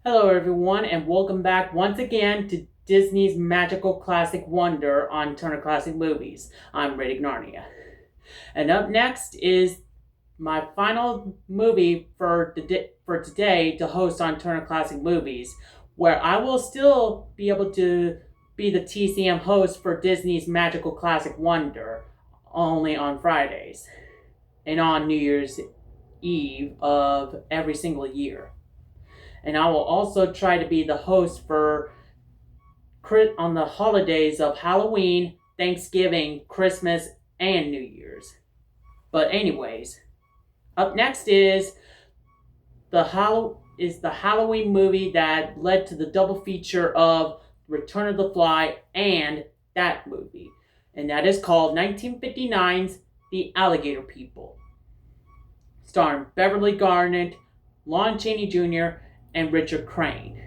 Hello, everyone, and welcome back once again to Disney's magical classic wonder on Turner Classic Movies. I'm Riddick Narnia. And up next is my final movie for today to host on Turner Classic Movies, where I will still be able to be the TCM host for Disney's magical classic wonder, only on Fridays and on New Year's Eve of every single year. And I will also try to be the host for on the holidays of Halloween, Thanksgiving, Christmas, and New Year's. But anyways, up next is the Halloween movie that led to the double feature of Return of the Fly and that movie, and that is called 1959's The Alligator People, starring Beverly Garnett, Lon Chaney Jr., and Richard Crane.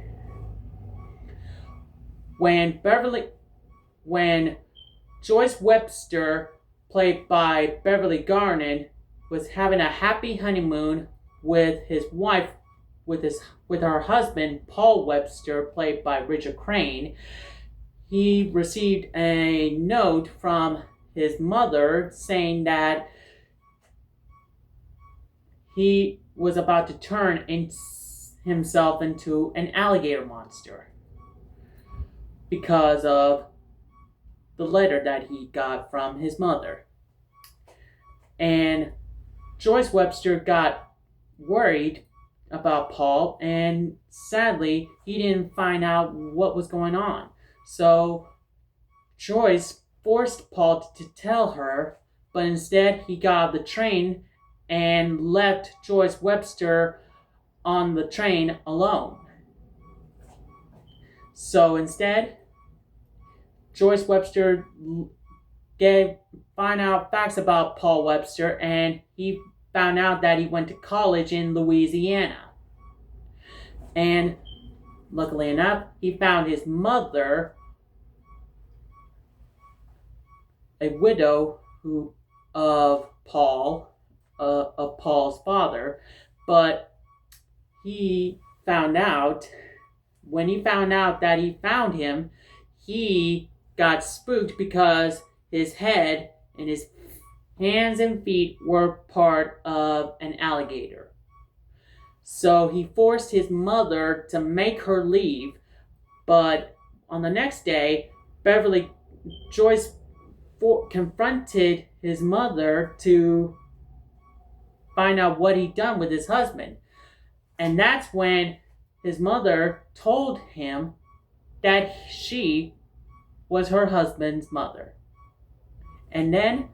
When Joyce Webster, played by Beverly Garnett, was having a happy honeymoon with his wife, with her husband Paul Webster, played by Richard Crane, he received a note from his mother saying that he was about to turn himself into an alligator monster because of the letter that he got from his mother. And Joyce Webster got worried about Paul, and sadly, he didn't find out what was going on. So Joyce forced Paul to tell her, but instead he got off the train and left Joyce Webster on the train alone. So instead, Joyce Webster find out facts about Paul Webster, and he found out that he went to college in Louisiana. And luckily enough, he found his mother, a widow of Paul's father, but when he found out that he found him, he got spooked because his head and his hands and feet were part of an alligator. So he forced his mother to make her leave, but on the next day, Joyce confronted his mother to find out what he'd done with his husband. And that's when his mother told him that she was her husband's mother. And then,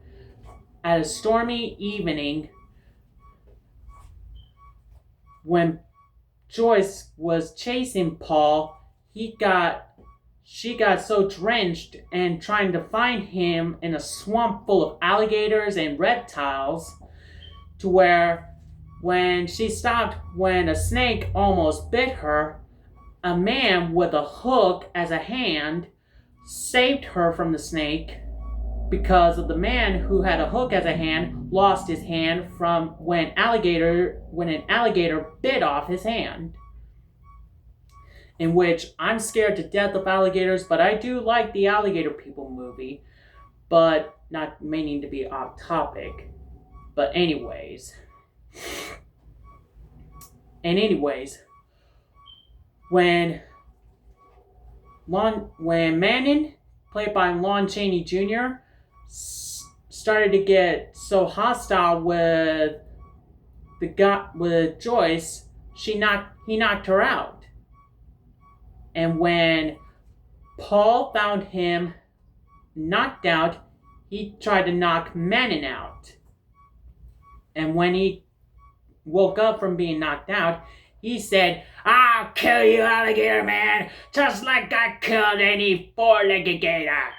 at a stormy evening, when Joyce was chasing Paul, she got so drenched and trying to find him in a swamp full of alligators and reptiles, to where when she stopped, when a snake almost bit her, a man with a hook as a hand saved her from the snake, because of the man who had a hook as a hand lost his hand from when an alligator bit off his hand. In which I'm scared to death of alligators, but I do like the Alligator People movie, but not meaning to be off topic. But anyways, when Manning, played by Lon Chaney Jr., started to get so hostile with Joyce, he knocked her out. And when Paul found him knocked out, he tried to knock Manning out. And when he woke up from being knocked out, he said, "I'll kill you, alligator man, just like I killed any four-legged gator."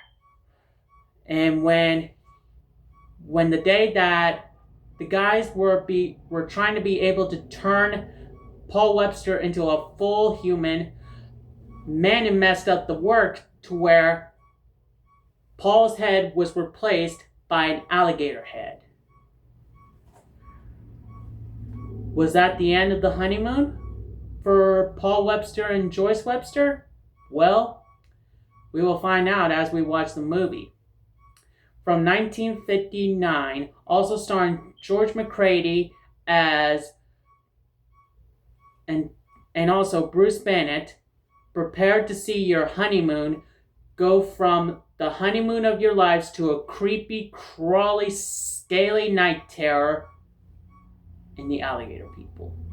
And when the day that the guys were trying to be able to turn Paul Webster into a full human, Manning messed up the work to where Paul's head was replaced by an alligator head. Was that the end of the honeymoon? for Paul Webster and Joyce Webster? Well, we will find out as we watch the movie. From 1959, also starring George McCready as and also Bruce Bennett. Prepare to see your honeymoon go from the honeymoon of your lives to a creepy, crawly, scaly night terror in the Alligator People.